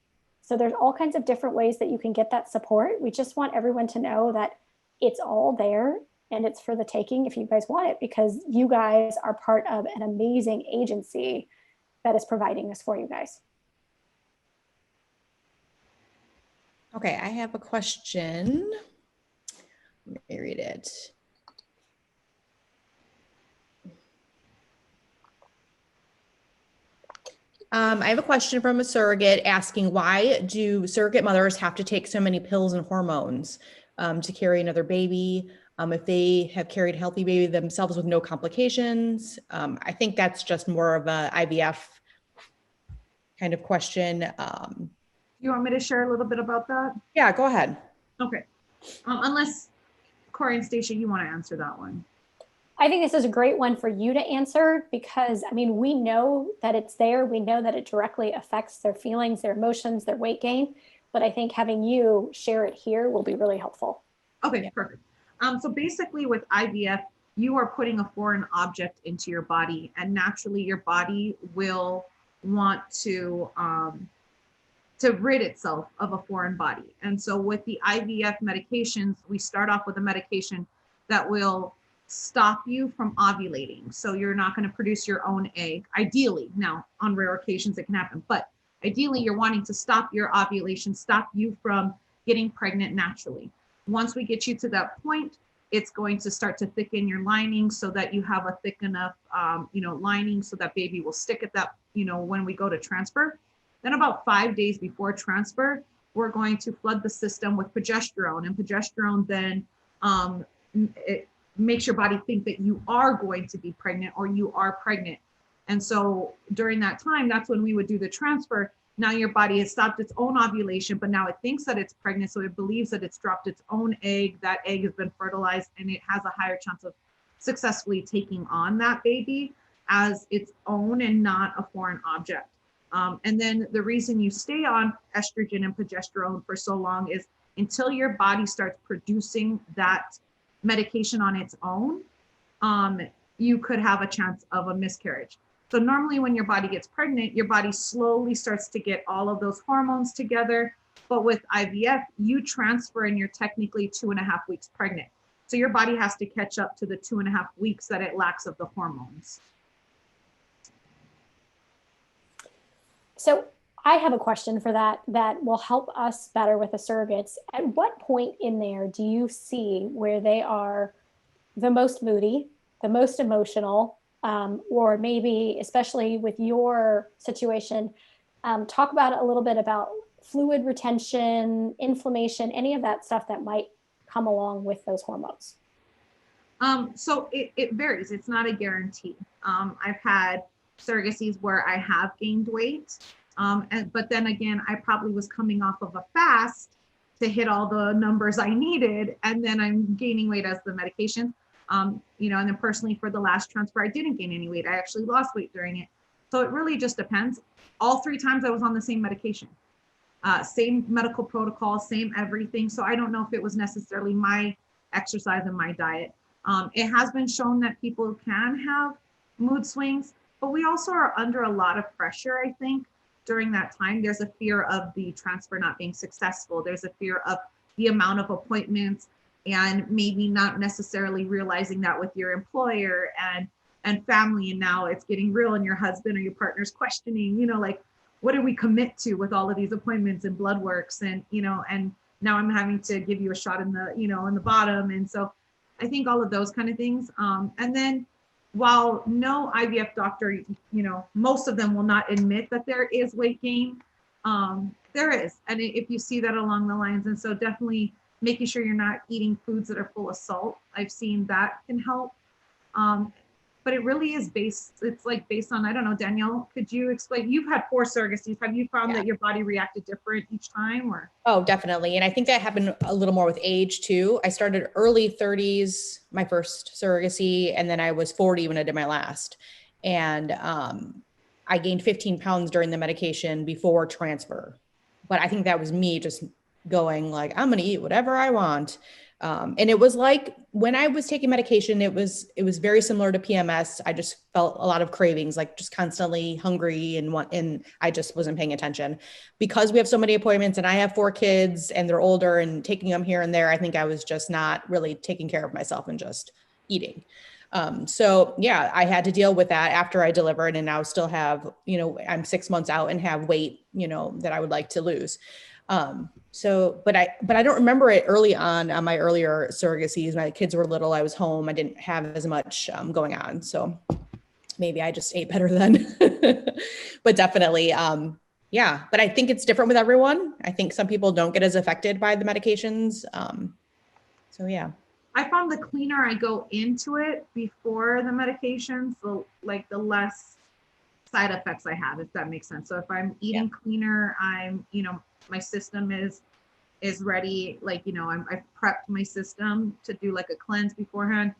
So there's all kinds of different ways that you can get that support. We just want everyone to know that it's all there and it's for the taking if you guys want it, because you guys are part of an amazing agency that is providing this for you guys. Okay, I have a question. Let me read it. I have a question from a surrogate asking, why do surrogate mothers have to take so many pills and hormones to carry another baby if they have carried a healthy baby themselves with no complications? I think that's just more of a IVF kind of question. You want me to share a little bit about that? Yeah, go ahead. Okay. Unless Corey and Stacia, you want to answer that one. I think this is a great one for you to answer, because we know that it's there. We know that it directly affects their feelings, their emotions, their weight gain. But I think having you share it here will be really helpful. Okay, Yeah. perfect. So basically with IVF, you are putting a foreign object into your body, and naturally your body will want to rid itself of a foreign body. And so with the IVF medications, we start off with a medication that will stop you from ovulating. So you're not going to produce your own egg, ideally. Now, on rare occasions it can happen, but ideally you're wanting to stop your ovulation, stop you from getting pregnant naturally. Once we get you to that point, it's going to start to thicken your lining so that you have a thick enough, lining so that baby will stick at that, when we go to transfer. Then about 5 days before transfer, we're going to flood the system with progesterone, and progesterone then it makes your body think that you are going to be pregnant or you are pregnant. And so during that time, that's when we would do the transfer. Now your body has stopped its own ovulation, but now it thinks that it's pregnant. So it believes that it's dropped its own egg. That egg has been fertilized, and it has a higher chance of successfully taking on that baby as its own and not a foreign object. And then the reason you stay on estrogen and progesterone for so long is until your body starts producing that medication on its own, you could have a chance of a miscarriage. So normally when your body gets pregnant, your body slowly starts to get all of those hormones together. But with IVF, you transfer and you're technically 2.5 weeks pregnant. So your body has to catch up to the 2.5 weeks that it lacks of the hormones. So I have a question for that will help us better with the surrogates. At what point in there do you see where they are the most moody, the most emotional, or maybe especially with your situation, talk about a little bit about fluid retention, inflammation, any of that stuff that might come along with those hormones? So it varies. It's not a guarantee. I've had surrogacies where I have gained weight. But then again, I probably was coming off of a fast to hit all the numbers I needed. And then I'm gaining weight as the medication. And then personally for the last transfer, I didn't gain any weight. I actually lost weight during it. So it really just depends. All 3 times I was on the same medication, same medical protocol, same everything. So I don't know if it was necessarily my exercise and my diet. It has been shown that people can have mood swings, but we also are under a lot of pressure, I think, during that time. There's a fear of the transfer not being successful. There's a fear of the amount of appointments and maybe not necessarily realizing that with your employer and family. And now it's getting real and your husband or your partner's questioning, like, what do we commit to with all of these appointments and blood works? And, and now I'm having to give you a shot in the, in the bottom. And so I think all of those kind of things. And then while no IVF doctor, most of them will not admit that there is weight gain, there is. And if you see that along the lines, and so definitely making sure you're not eating foods that are full of salt. I've seen that can help. But it really is based on, I don't know, Danielle, could you explain? You've had 4 surrogacies. Have you found that your body reacted different each time or? Oh, definitely. And I think that happened a little more with age too. I started early 30s, my first surrogacy, and then I was 40 when I did my last. And I gained 15 pounds during the medication before transfer. But I think that was me just going like, I'm going to eat whatever I want. And it was like when I was taking medication, it was very similar to PMS. I just felt a lot of cravings, like just constantly hungry and I just wasn't paying attention because we have so many appointments and I have 4 kids and they're older and taking them here and there. I think I was just not really taking care of myself and just eating. So yeah, I had to deal with that after I delivered and now still have, I'm 6 months out and have weight, that I would like to lose. But I don't remember it early on my earlier surrogacies. My kids were little. I was home. I didn't have as much going on. So maybe I just ate better then, but definitely, yeah. But I think it's different with everyone. I think some people don't get as affected by the medications. So yeah. I found the cleaner I go into it before the medications, the less side effects I have, if that makes sense. So if I'm eating cleaner, I'm, my system is ready. Like, I've prepped my system to do like a cleanse beforehand.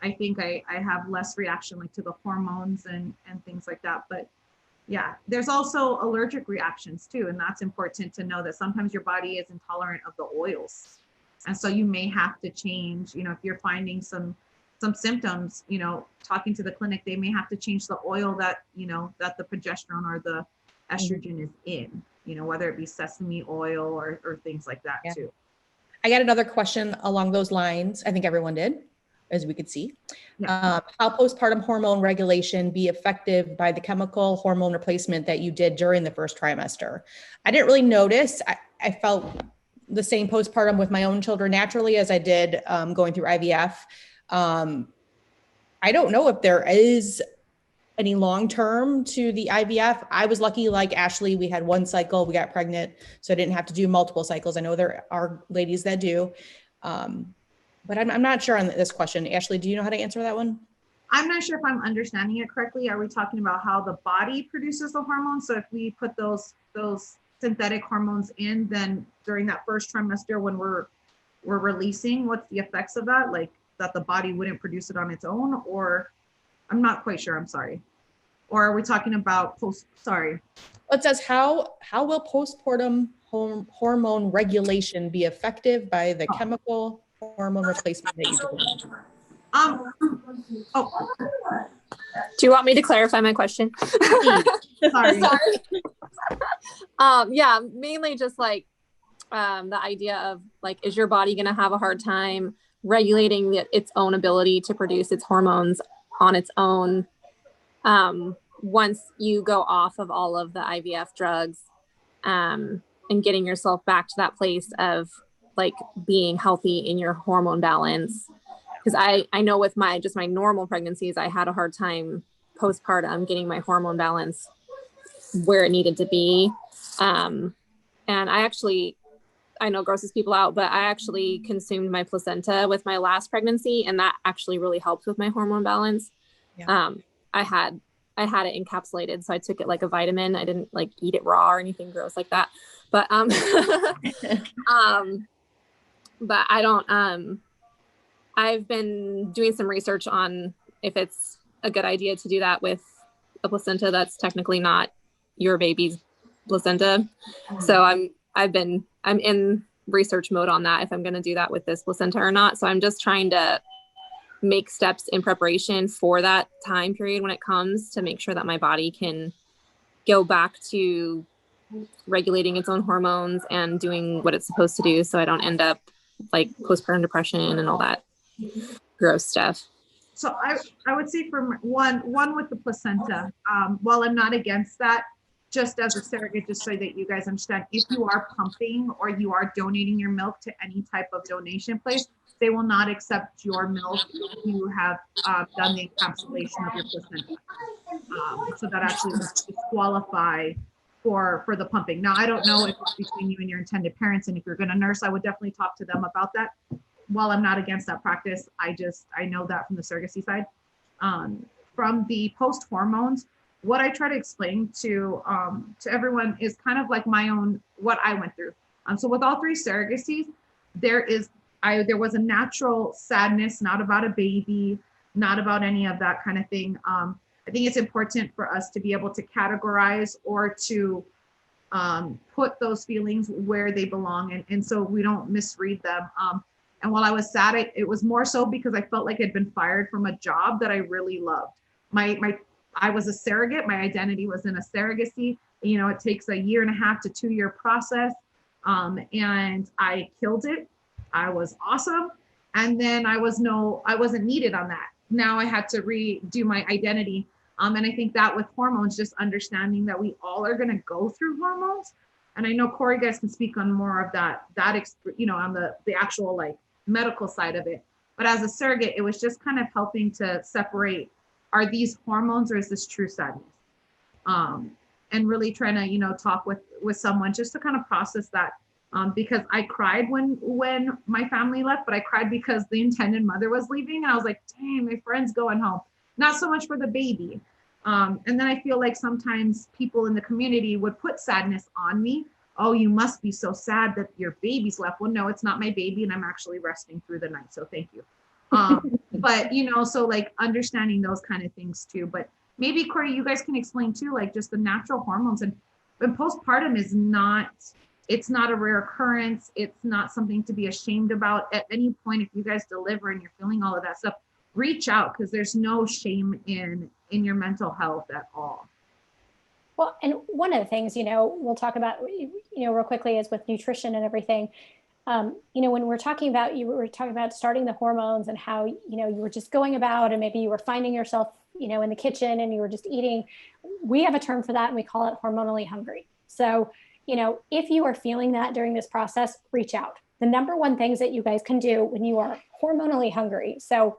I think I have less reaction like to the hormones and things like that. But yeah, there's also allergic reactions too. And that's important to know that sometimes your body is intolerant of the oils. And so you may have to change, if you're finding some symptoms, talking to the clinic, they may have to change the oil that, that the progesterone or the estrogen is in, whether it be sesame oil or things like that too. I got another question along those lines. I think everyone did, as we could see. How postpartum hormone regulation be effective by the chemical hormone replacement that you did during the first trimester? I didn't really notice. I felt the same postpartum with my own children naturally as I did going through IVF. I don't know if there is any long-term to the IVF. I was lucky, like Ashley, we had 1 cycle, we got pregnant, so I didn't have to do multiple cycles. I know there are ladies that do, but I'm not sure on this question. Ashley, do you know how to answer that one? I'm not sure if I'm understanding it correctly. Are we talking about how the body produces the hormones? So if we put those synthetic hormones in, then during that first trimester when we're releasing, what's the effects of that? Like that the body wouldn't produce it on its own, or I'm not quite sure, I'm sorry. Or are we talking about sorry. It says how will postpartum hormone regulation be effective by the chemical hormone replacement that you did? Do you want me to clarify my question? Sorry. Yeah, mainly just like the idea of like, is your body going to have a hard time regulating its own ability to produce its hormones on its own once you go off of all of the IVF drugs and getting yourself back to that place of like being healthy in your hormone balance. Because I know with my normal pregnancies, I had a hard time postpartum getting my hormone balance where it needed to be. And I know it grosses people out, but I actually consumed my placenta with my last pregnancy, and that actually really helped with my hormone balance. Yeah. I had it encapsulated, so I took it like a vitamin. I didn't like eat it raw or anything gross like that. But but I don't. I've been doing some research on if it's a good idea to do that with a placenta that's technically not your baby's placenta. So I'm in research mode on that, if I'm going to do that with this placenta or not. So I'm just trying to make steps in preparation for that time period when it comes, to make sure that my body can go back to regulating its own hormones and doing what it's supposed to do, so I don't end up like postpartum depression and all that gross stuff. So I would say for one with the placenta, while I'm not against that, just as a surrogate, just so that you guys understand, if you are pumping or you are donating your milk to any type of donation place, they will not accept your milk if you have done the encapsulation of your placenta. So that actually would disqualify for the pumping. Now, I don't know if it's between you and your intended parents, and if you're going to nurse, I would definitely talk to them about that. While I'm not against that practice, I know that from the surrogacy side. From the post hormones, what I try to explain to everyone is kind of like what I went through. So with all three surrogacies, there was a natural sadness, not about a baby, not about any of that kind of thing. I think it's important for us to be able to categorize or to put those feelings where they belong, and so we don't misread them. And while I was sad, it was more so because I felt like I'd been fired from a job that I really loved. I was a surrogate. My identity was in a surrogacy. You know, it takes a 1.5 to 2 year process. And I killed it. I was awesome. And then I wasn't needed on that. Now I had to redo my identity. And I think that with hormones, just understanding that we all are going to go through hormones. And I know Corey, guys can speak on more of that, on the actual like medical side of it. But as a surrogate, it was just kind of helping to separate, are these hormones or is this true sadness? And really trying to, talk with someone just to kind of process that. Because I cried when my family left, but I cried because the intended mother was leaving. And I was like, dang, my friend's going home. Not so much for the baby. And then I feel like sometimes people in the community would put sadness on me. Oh, you must be so sad that your baby's left. Well, no, it's not my baby, and I'm actually resting through the night. So thank you. But, so like understanding those kind of things too. But maybe, Corey, you guys can explain too, like just the natural hormones. And postpartum it's not a rare occurrence. It's not something to be ashamed about. At any point, if you guys deliver and you're feeling all of that stuff, reach out, because there's no shame in your mental health at all. Well, and one of the things, we'll talk about, real quickly is with nutrition and everything. When we're talking about, you were talking about starting the hormones and how, you were just going about, and maybe you were finding yourself, in the kitchen and you were just eating. We have a term for that, and we call it hormonally hungry. So, if you are feeling that during this process, reach out. The number one things that you guys can do when you are hormonally hungry. So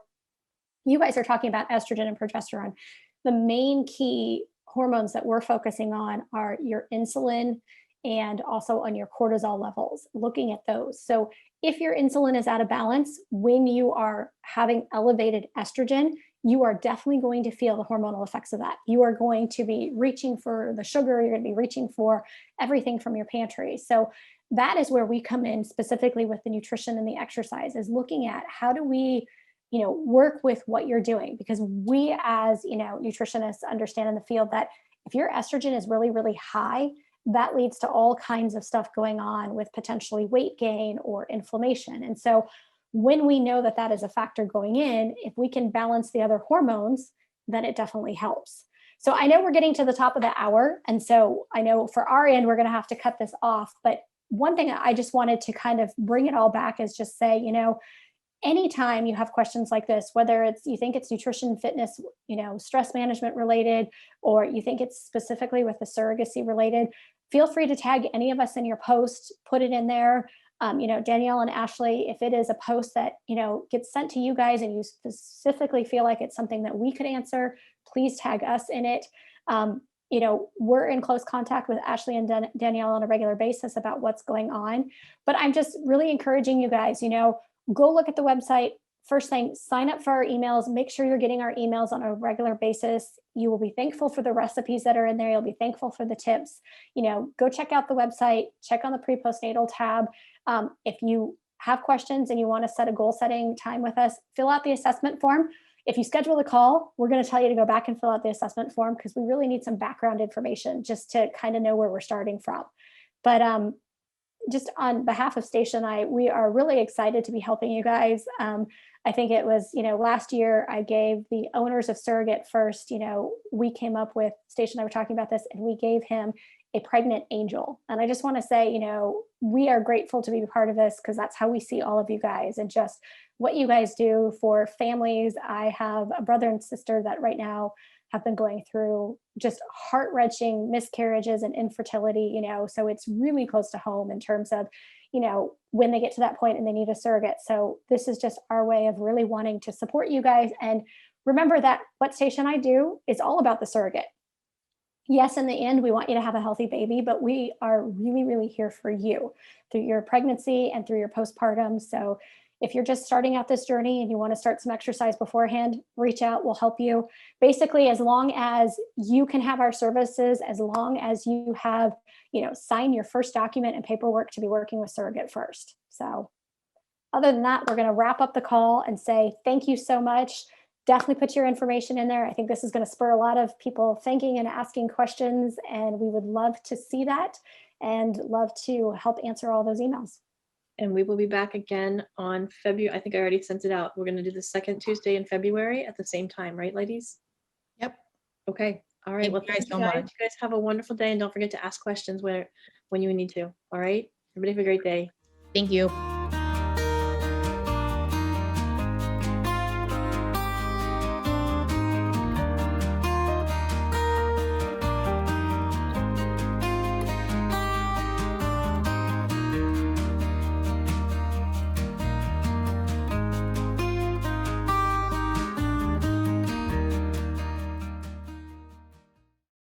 you guys are talking about estrogen and progesterone. The main key hormones that we're focusing on are your insulin and also on your cortisol levels, looking at those. So if your insulin is out of balance, when you are having elevated estrogen, you are definitely going to feel the hormonal effects of that. You are going to be reaching for the sugar, you're going to be reaching for everything from your pantry. So that is where we come in specifically with the nutrition and the exercise, is looking at how do we work with what you're doing, because we as, nutritionists understand in the field that if your estrogen is really, really high, that leads to all kinds of stuff going on with potentially weight gain or inflammation. And so when we know that that is a factor going in, if we can balance the other hormones, then it definitely helps. So I know we're getting to the top of the hour. And so I know for our end, we're going to have to cut this off. But one thing I just wanted to kind of bring it all back is just say, anytime you have questions like this, whether it's you think it's nutrition, fitness, stress management related, or you think it's specifically with the surrogacy related, feel free to tag any of us in your post, put it in there. Danielle and Ashley, if it is a post that, gets sent to you guys and you specifically feel like it's something that we could answer, please tag us in it. We're in close contact with Ashley and Danielle on a regular basis about what's going on. But I'm just really encouraging you guys, go look at the website. First thing, sign up for our emails. Make sure you're getting our emails on a regular basis. You will be thankful for the recipes that are in there. You'll be thankful for the tips. Go check out the website, check on the pre-postnatal tab. If you have questions and you want to set a goal setting time with us, fill out the assessment form. If you schedule the call, we're going to tell you to go back and fill out the assessment form because we really need some background information just to kind of know where we're starting from. But just on behalf of Stacia and I, we are really excited to be helping you guys. I think it was, last year I gave the owners of SurrogateFirst, we came up with, Stacia and I were talking about this, and we gave him a pregnant angel. And I just want to say, we are grateful to be part of this because that's how we see all of you guys and just what you guys do for families. I have a brother and sister that right now have been going through just heart-wrenching miscarriages and infertility, so it's really close to home in terms of, when they get to that point and they need a surrogate. So this is just our way of really wanting to support you guys. And remember that what Stacia and I do is all about the surrogate. Yes, in the end, we want you to have a healthy baby, but we are really, really here for you through your pregnancy and through your postpartum. So if you're just starting out this journey and you want to start some exercise beforehand, reach out, we'll help you. Basically, as long as you can have our services, as long as you have, sign your first document and paperwork to be working with SurrogateFirst. So other than that, we're going to wrap up the call and say thank you so much. Definitely put your information in there. I think this is going to spur a lot of people thinking and asking questions, and we would love to see that and love to help answer all those emails. And we will be back again on February. I think I already sent it out. We're going to do the second Tuesday in February at the same time, right, ladies? Yep. Okay. All right. Thank you guys so much. You guys have a wonderful day, and don't forget to ask questions when you need to. All right. Everybody have a great day. Thank you.